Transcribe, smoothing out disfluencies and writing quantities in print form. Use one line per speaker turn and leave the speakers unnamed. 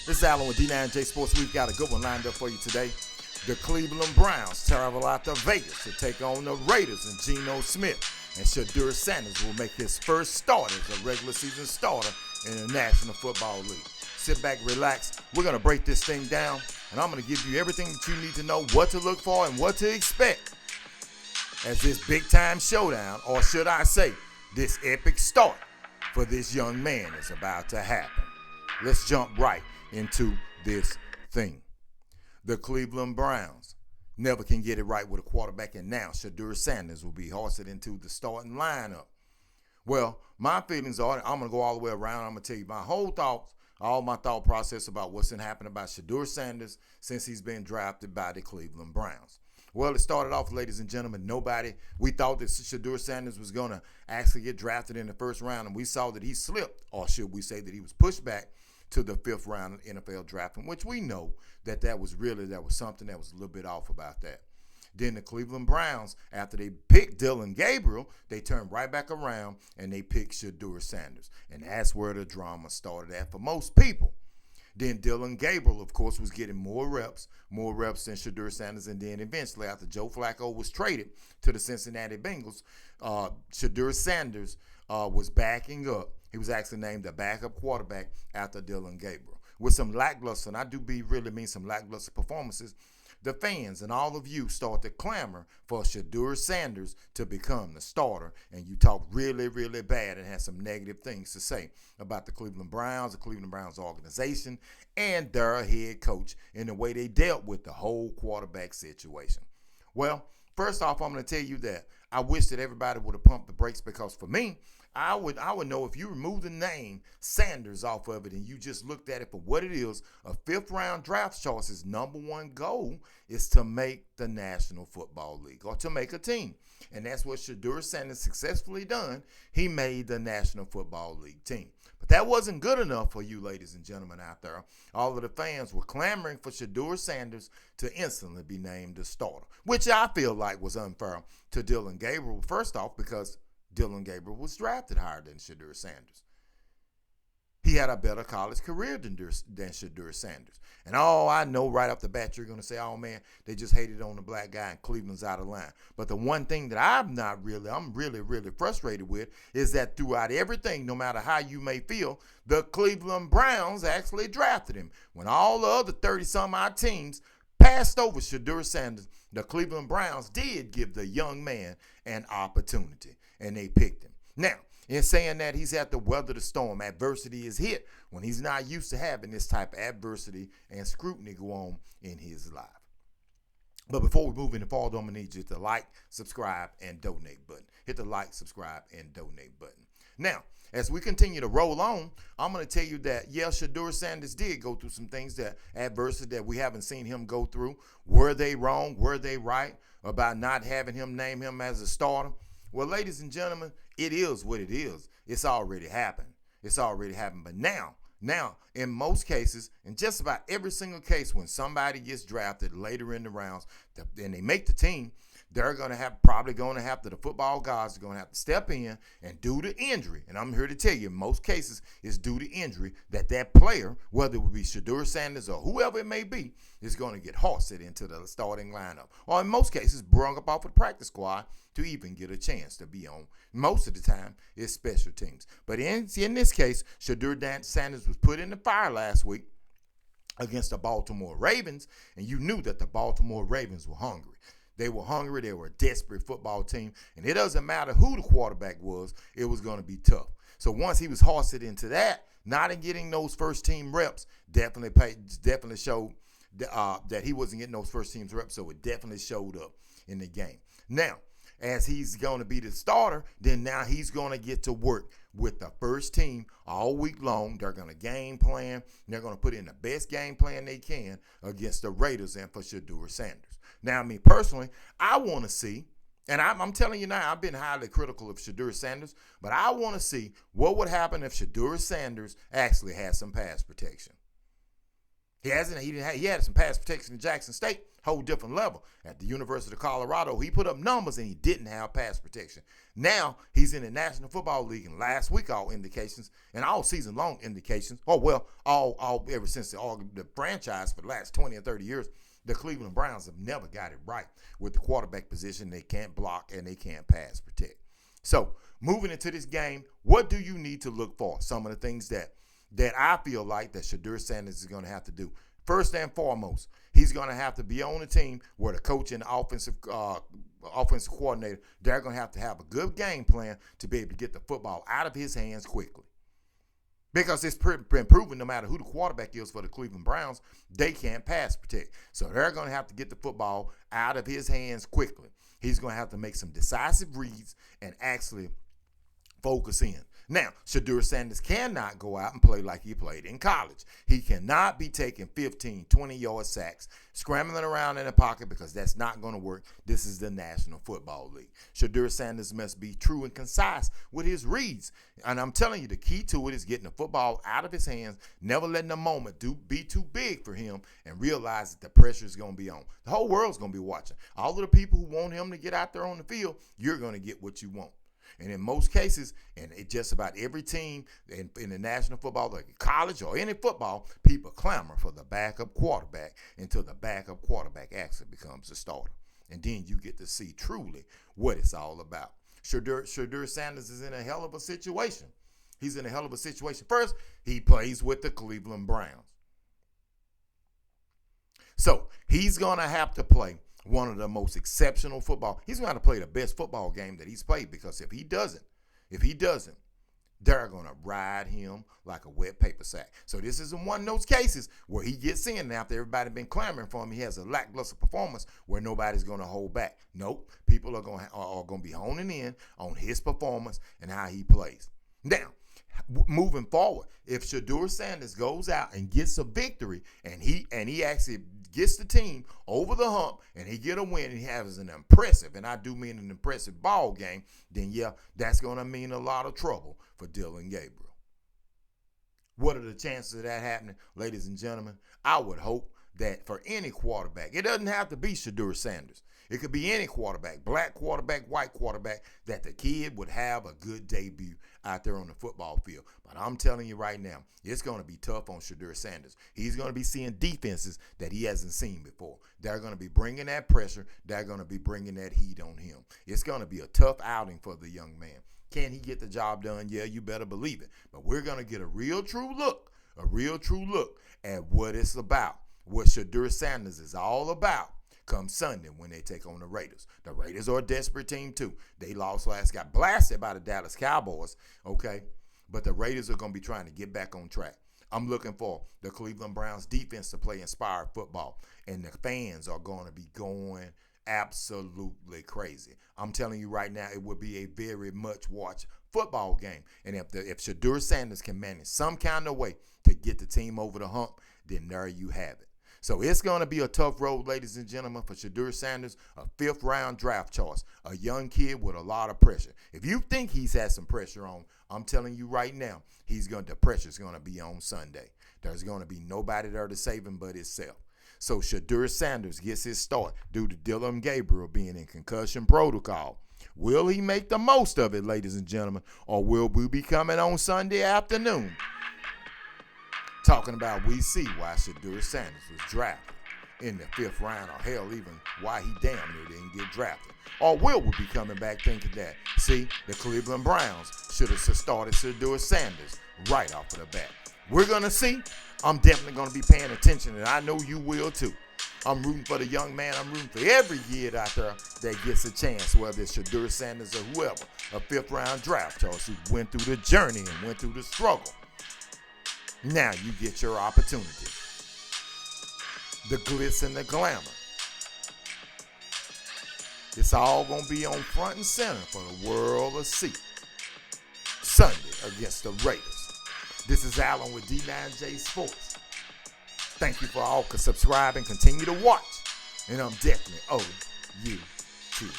This is Allen with D9J Sports. We've got a good one lined up for you today. The Cleveland Browns travel out to Vegas to take on the Raiders, and Geno Smith and Shedeur Sanders will make his first start as a regular season starter in the National Football League. Sit back, relax. We're going to break this thing down, and I'm going to give you everything that you need to know, what to look for and what to expect as this big-time showdown, or should I say, this epic start for this young man is about to happen. Let's jump right into this thing. The Cleveland Browns never can get it right with a quarterback, and now Shedeur Sanders will be hoisted into the starting lineup. Well, my feelings are, I'm going to go all the way around. I'm going to tell you my whole thoughts, all my thought process about what's been happening about Shedeur Sanders since he's been drafted by the Cleveland Browns. Well, it started off, ladies and gentlemen, we thought that Shedeur Sanders was going to actually get drafted in the first round, and we saw that he slipped, or should we say that he was pushed back to the fifth round of NFL draft, in which we know that was something that was a little bit off about that. Then the Cleveland Browns, after they picked Dillon Gabriel, they turned right back around and they picked Shedeur Sanders. And that's where the drama started at for most people. Then Dillon Gabriel, of course, was getting more reps than Shedeur Sanders. And then eventually, after Joe Flacco was traded to the Cincinnati Bengals, Shedeur Sanders was backing up. He was actually named the backup quarterback after Dillon Gabriel. With some lackluster, and I do really mean some lackluster performances, the fans and all of you start to clamor for Shedeur Sanders to become the starter, and you talk really, really bad and have some negative things to say about the Cleveland Browns organization, and their head coach in the way they dealt with the whole quarterback situation. Well, first off, I'm going to tell you that I wish that everybody would have pumped the brakes, because for me, I would know if you remove the name Sanders off of it and you just looked at it for what it is, a fifth-round draft choice's number one goal is to make the National Football League, or to make a team. And that's what Shedeur Sanders successfully done. He made the National Football League team. But that wasn't good enough for you, ladies and gentlemen out there. All of the fans were clamoring for Shedeur Sanders to instantly be named the starter, which I feel like was unfair to Dillon Gabriel, first off, because Dillon Gabriel was drafted higher than Shedeur Sanders. He had a better college career than Shedeur Sanders. And I know right off the bat you're going to say, oh man, they just hated on the black guy and Cleveland's out of line. But the one thing that I'm really, really frustrated with is that throughout everything, no matter how you may feel, the Cleveland Browns actually drafted him. When all the other 30-some-odd teams passed over Shedeur Sanders, the Cleveland Browns did give the young man an opportunity, and they picked him. Now, in saying that, he's had to weather the storm. Adversity is hit when he's not used to having this type of adversity and scrutiny go on in his life. But before we move into fall, I'm going to need you to like, subscribe, and donate button. Hit the like, subscribe, and donate button. Now, as we continue to roll on, I'm going to tell you that, yeah, Shedeur Sanders did go through some things, that adversity that we haven't seen him go through. Were they wrong? Were they right about not having him name him as a starter? Well, ladies and gentlemen, it is what it is. It's already happened. But now, in most cases, in just about every single case, when somebody gets drafted later in the rounds and they make the team, they're probably going to have to, the football gods are going to have to step in, and due to injury, and I'm here to tell you, in most cases, it's due to injury that player, whether it would be Shedeur Sanders or whoever it may be, is going to get hoisted into the starting lineup, or in most cases, brung up off of the practice squad to even get a chance to be on. Most of the time, it's special teams. But in this case, Shedeur Sanders was put in the fire last week against the Baltimore Ravens, and you knew that the Baltimore Ravens were hungry. They were hungry. They were a desperate football team. And it doesn't matter who the quarterback was, it was going to be tough. So once he was hoisted into that, not in getting those first team reps, definitely showed that he wasn't getting those first team reps. So it definitely showed up in the game. Now, as he's going to be the starter, then now he's going to get to work with the first team all week long. They're going to game plan. They're going to put in the best game plan they can against the Raiders and for Shedeur Sanders. Now, me personally, I want to see, and I'm telling you now, I've been highly critical of Shedeur Sanders, but I want to see what would happen if Shedeur Sanders actually had some pass protection. He hasn't. He had some pass protection in Jackson State, whole different level. At the University of Colorado, he put up numbers and he didn't have pass protection. Now he's in the National Football League, and last week all indications and all season long indications. Oh well, all ever since the franchise for the last 20 or 30 years, the Cleveland Browns have never got it right with the quarterback position. They can't block and they can't pass protect. So moving into this game, what do you need to look for? Some of the things that I feel like that Shedeur Sanders is going to have to do. First and foremost, he's going to have to be on a team where the coach and the offensive coordinator, they're going to have a good game plan to be able to get the football out of his hands quickly. Because it's been proven no matter who the quarterback is for the Cleveland Browns, they can't pass protect. So they're going to have to get the football out of his hands quickly. He's going to have to make some decisive reads and actually focus in. Now, Shedeur Sanders cannot go out and play like he played in college. He cannot be taking 15, 20-yard sacks, scrambling around in the pocket because that's not going to work. This is the National Football League. Shedeur Sanders must be true and concise with his reads. And I'm telling you, the key to it is getting the football out of his hands, never letting the moment be too big for him, and realize that the pressure is going to be on. The whole world's going to be watching. All of the people who want him to get out there on the field, you're going to get what you want. And in most cases, and it just about every team in the National Football, like college or any football, people clamor for the backup quarterback until the backup quarterback actually becomes the starter. And then you get to see truly what it's all about. Shedeur Sanders is in a hell of a situation. He's in a hell of a situation. First, he plays with the Cleveland Browns. So he's going to have to play one of the most exceptional football. He's going to play the best football game that he's played, because if he doesn't, they're going to ride him like a wet paper sack. So this isn't one of those cases where he gets in and after everybody been clamoring for him, he has a lackluster performance where nobody's going to hold back. Nope. People are going to be honing in on his performance and how he plays. Now, moving forward, if Shedeur Sanders goes out and gets a victory and he actually gets the team over the hump and he get a win and he has an impressive, and I do mean an impressive ball game, then yeah, that's going to mean a lot of trouble for Dillon Gabriel. What are the chances of that happening, ladies and gentlemen? I would hope that for any quarterback, it doesn't have to be Shedeur Sanders. It could be any quarterback, black quarterback, white quarterback, that the kid would have a good debut out there on the football field. But I'm telling you right now, it's going to be tough on Shedeur Sanders. He's going to be seeing defenses that he hasn't seen before. They're going to be bringing that pressure. They're going to be bringing that heat on him. It's going to be a tough outing for the young man. Can he get the job done? Yeah, you better believe it. But we're going to get a real true look at what it's about, what Shedeur Sanders is all about come Sunday when they take on the Raiders. The Raiders are a desperate team too. They got blasted by the Dallas Cowboys, okay? But the Raiders are going to be trying to get back on track. I'm looking for the Cleveland Browns defense to play inspired football, and the fans are going to be going absolutely crazy. I'm telling you right now, it will be a very much watched football game. And if Shedeur Sanders can manage some kind of way to get the team over the hump, then there you have it. So it's going to be a tough road, ladies and gentlemen, for Shedeur Sanders, a 5th-round draft choice, a young kid with a lot of pressure. If you think he's had some pressure on, I'm telling you right now, the pressure's going to be on Sunday. There's going to be nobody there to save him but himself. So Shedeur Sanders gets his start due to Dillon Gabriel being in concussion protocol. Will he make the most of it, ladies and gentlemen, or will we be coming on Sunday afternoon talking about we see why Shedeur Sanders was drafted in the 5th round, or hell, even why he damn near didn't get drafted? Or will we be coming back thinking that, see, the Cleveland Browns should have started Shedeur Sanders right off of the bat? We're going to see. I'm definitely going to be paying attention, and I know you will too. I'm rooting for the young man. I'm rooting for every kid out there that gets a chance, whether it's Shedeur Sanders or whoever, a 5th-round draft choice who went through the journey and went through the struggle. Now you get your opportunity. The glitz and the glamour. It's all going to be on front and center for the world to see. Sunday against the Raiders. This is Alan with D9J Sports. Thank you for all subscribing. Continue to watch. And I'm definitely OU too.